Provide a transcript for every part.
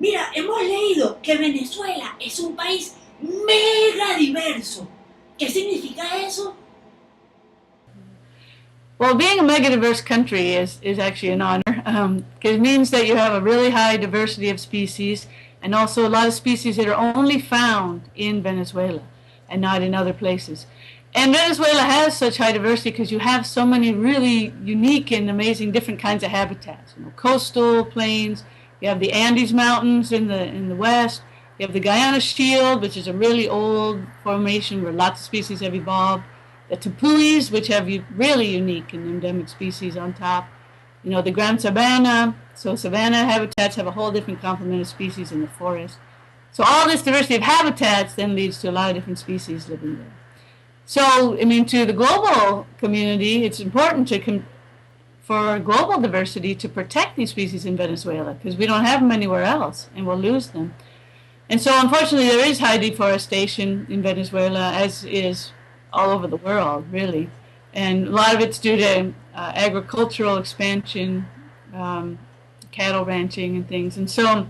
Mira, hemos leído que Venezuela es un país mega diverso. ¿Qué significa eso? Well, being a mega diverse country is actually an honor because it means that you have a really high diversity of species and also a lot of species that are only found in Venezuela and not in other places. And Venezuela has such high diversity because you have so many really unique and amazing different kinds of habitats. You know, coastal plains, you have the Andes Mountains in the west, you have the Guyana Shield, which is a really old formation where lots of species have evolved. The tepuis, which have really unique and endemic species on top. You know, the Grand Sabana, so savanna habitats have a whole different complement of species in the forest. So all this diversity of habitats then leads to a lot of different species living there. So, I mean, to the global community, it's important for global diversity to protect these species in Venezuela because we don't have them anywhere else and we'll lose them. And so, unfortunately, there is high deforestation in Venezuela, as is all over the world, really. And a lot of it's due to agricultural expansion, cattle ranching and things. And so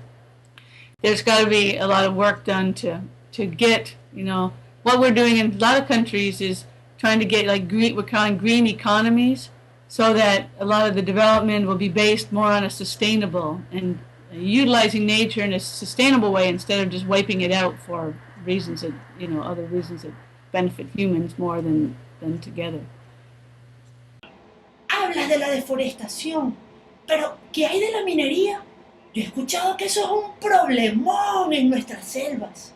there's got to be a lot of work done to get, you know, what we're doing in a lot of countries is trying to get like we're calling green economies so that a lot of the development will be based more on a sustainable and utilizing nature in a sustainable way instead of just wiping it out for reasons that, you know, other reasons that benefit humans more than together. Hablas de la deforestación, pero ¿qué hay de la minería? Yo he escuchado que eso es un problemón en nuestras selvas.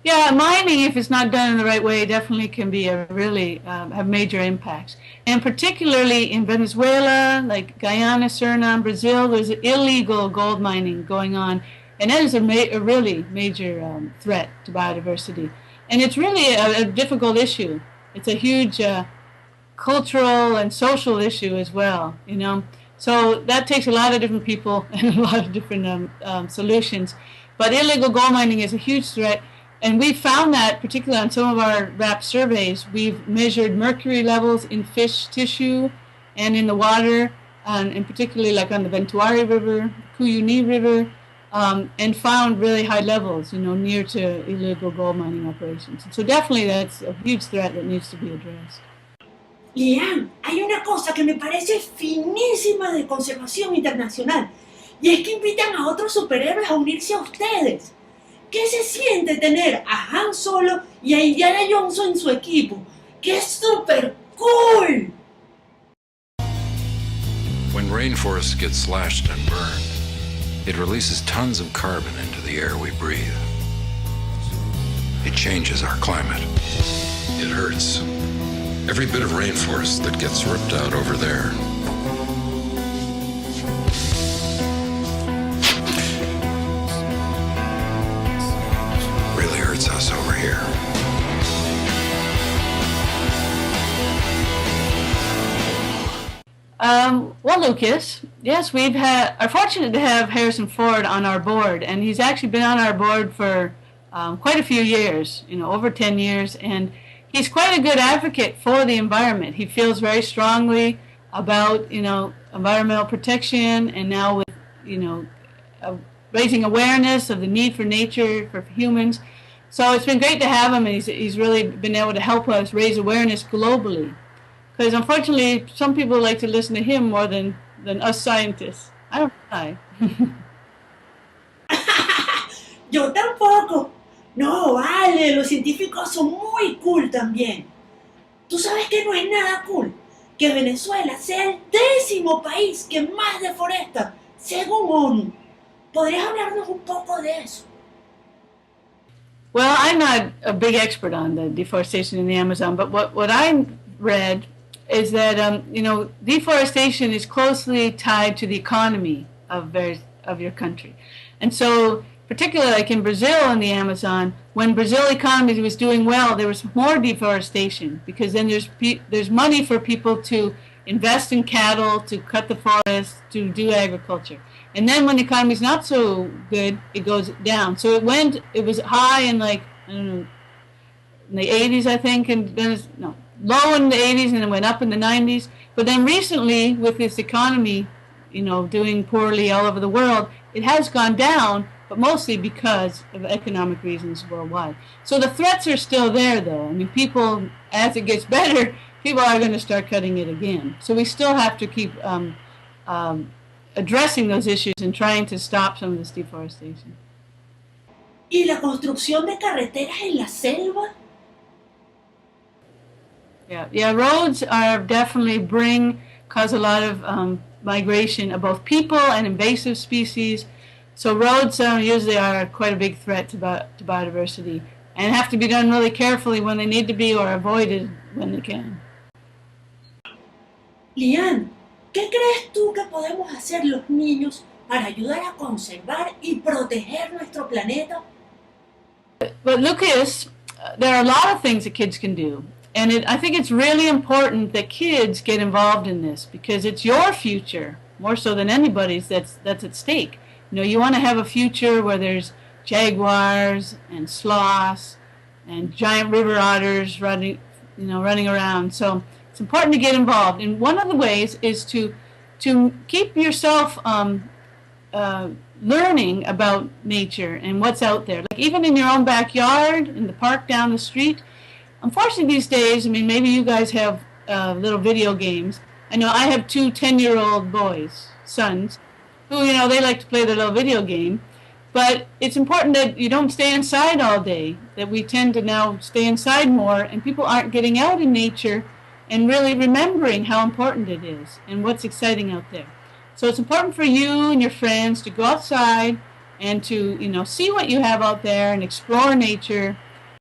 Yeah, mining, if it's not done in the right way, definitely can be really have major impacts. And particularly in Venezuela, like Guyana, Suriname, Brazil, there's illegal gold mining going on. And that is a really major threat to biodiversity. And it's really a difficult issue. It's a huge cultural and social issue as well, you know. So that takes a lot of different people and a lot of different solutions. But illegal gold mining is a huge threat. And we found that, particularly on some of our RAP surveys, we've measured mercury levels in fish tissue and in the water, and particularly like on the Ventuari River, Cuyuni River, and found really high levels, you know, near to illegal gold mining operations. So definitely that's a huge threat that needs to be addressed. Leeanne, hay una cosa que me parece finísima de Conservación Internacional, y es que invitan a otros superhéroes a unirse a ustedes. ¿Qué se siente tener a Han Solo y a Indiana Johnson en su equipo? ¡Qué súper cool! When rainforests get slashed and burned, it releases tons of carbon into the air we breathe. It changes our climate. It hurts. Every bit of rainforest that gets ripped out over there really hurts us over here. Well, Lucas, yes, are fortunate to have Harrison Ford on our board, and he's actually been on our board for quite a few years, you know, over 10 years, and he's quite a good advocate for the environment. He feels very strongly about, you know, environmental protection, and now with, you know, raising awareness of the need for nature for humans. So it's been great to have him, and he's really been able to help us raise awareness globally. Because unfortunately, some people like to listen to him more than us scientists. I don't know why. Yo tampoco. No, vale, los científicos son muy cool también. ¿Tú sabes que no es nada cool? Que Venezuela sea el 10º país que más deforesta, según ONU. ¿Podrías hablarnos un poco de eso? Well, I'm not a big expert on the deforestation in the Amazon, but what I read is that you know, deforestation is closely tied to the economy of your country, and so particularly like in Brazil and the Amazon, when Brazil economy was doing well, there was more deforestation because then there's money for people to invest in cattle, to cut the forest, to do agriculture. And then when the economy is not so good, it goes down. So it was high in like, I don't know, in the 80s, I think, and then low in the 80s and it went up in the 90s. But then recently, with this economy doing poorly all over the world, it has gone down, but mostly because of economic reasons worldwide. So the threats are still there, though. I mean, people, as it gets better, people are going to start cutting it again. So we still have to keep addressing those issues and trying to stop some of this deforestation. ¿Y la construcción de carreteras en la selva? Yeah, roads are definitely cause a lot of migration of both people and invasive species. So roads usually are quite a big threat to biodiversity and have to be done really carefully when they need to be or avoided when they can. Leeanne, ¿qué crees tú que podemos hacer los niños para ayudar a conservar y proteger nuestro planeta? But Lucas, there are a lot of things that kids can do. And I think it's really important that kids get involved in this because it's your future, more so than anybody's, that's at stake. You want to have a future where there's jaguars and sloths and giant river otters running around. So it's important to get involved. And one of the ways is to keep yourself learning about nature and what's out there. Like even in your own backyard, in the park down the street. Unfortunately these days, I mean, maybe you guys have little video games. I know I have two 10-year-old sons, who, they like to play their little video game. But it's important that you don't stay inside all day, that we tend to now stay inside more, and people aren't getting out in nature and really remembering how important it is and what's exciting out there. So it's important for you and your friends to go outside and to, see what you have out there and explore nature,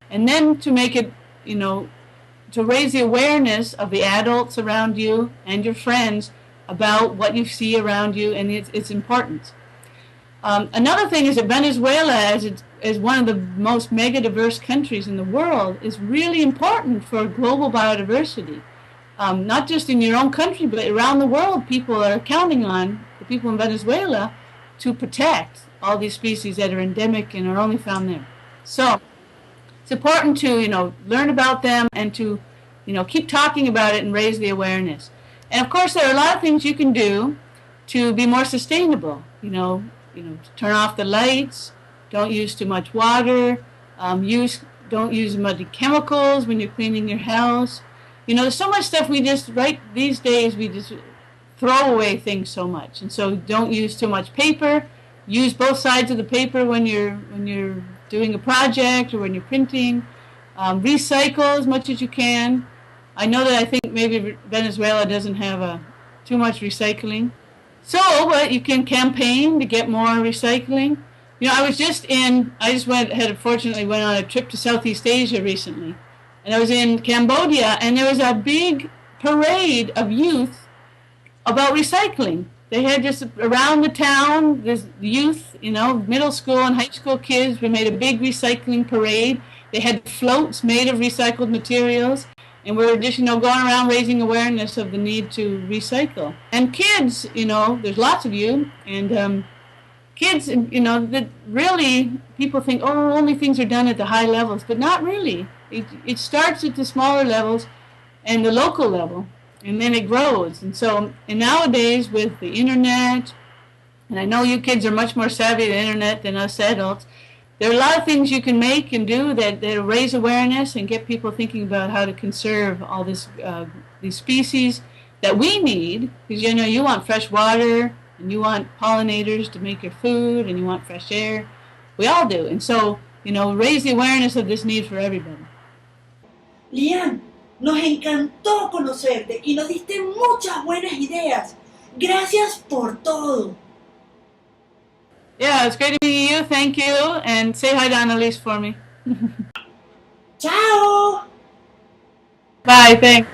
and then to make it, to raise the awareness of the adults around you and your friends about what you see around you and its importance. Another thing is that Venezuela, as one of the most mega diverse countries in the world, is really important for global biodiversity. Not just in your own country, but around the world, people are counting on the people in Venezuela to protect all these species that are endemic and are only found there. So it's important to, learn about them and to, keep talking about it and raise the awareness. And of course, there are a lot of things you can do to be more sustainable. Turn off the lights, don't use too much water, don't use muddy chemicals when you're cleaning your house. There's so much stuff these days we just throw away things so much. And so don't use too much paper. Use both sides of the paper when you're doing a project or when you're printing. Recycle as much as you can. I know that I think maybe Venezuela doesn't have too much recycling. But you can campaign to get more recycling. Fortunately went on a trip to Southeast Asia recently. And I was in Cambodia, and there was a big parade of youth about recycling. They had just around the town, this youth, middle school and high school kids, we made a big recycling parade. They had floats made of recycled materials. And we're just, going around raising awareness of the need to recycle. And kids, there's lots of you, and kids, that really, people think, only things are done at the high levels, but not really. It starts at the smaller levels and the local level, and then it grows. And nowadays with the internet, and I know you kids are much more savvy to the internet than us adults, there are a lot of things you can make and do that raise awareness and get people thinking about how to conserve all these species that we need, because you want fresh water and you want pollinators to make your food and you want fresh air. We all do. And so, raise the awareness of this need for everybody. Leeanne, nos encantó conocerte y nos diste muchas buenas ideas. Gracias por todo. Yeah, it's great to meet you. Thank you. And say hi to Annalise for me. Ciao. Bye. Thanks.